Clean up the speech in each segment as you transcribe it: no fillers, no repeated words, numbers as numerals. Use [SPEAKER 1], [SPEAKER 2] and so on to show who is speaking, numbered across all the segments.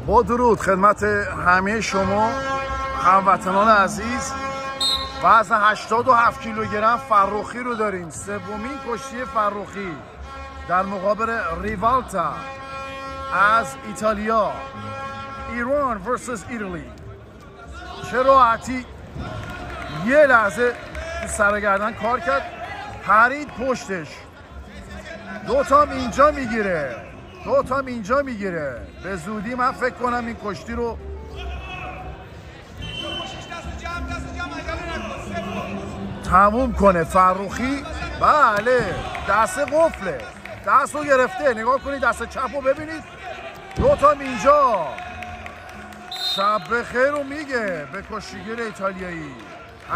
[SPEAKER 1] با درود خدمت همه شما هموطنان عزیز. وزن 87 کیلوگرم فرخی رو داریم. سومین کشتی فرخی در مقابل ریوالتا از ایتالیا. ایران ورسس ایتالی. چه راحتی یه لحظه سرگردن کار کرد، پرید پشتش. دوتام اینجا میگیره، دوتام اینجا میگیره. به زودی من فکر کنم این کشتی رو تموم کنه فرخی. بله دست قفله، دست رو گرفته. نگاه کنید دست چپ رو ببینید. دوتام اینجا. شب بخیر رو میگه به کشتیگیر ایتالیایی. 8-3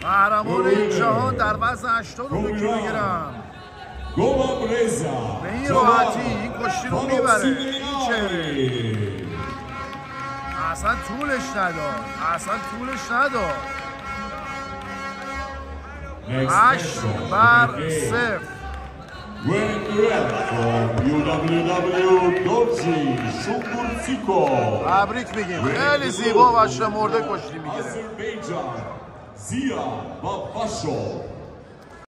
[SPEAKER 1] قهرمان این جهان در وزن 82 کیلوگرم. به این راحتی این کشتی رو میبره. این چهره اصلا طولش نداد، اصلا طولش نداد. 8-0. تبریک میگیم، خیلی زیبا و شمرده کشتی میگیره.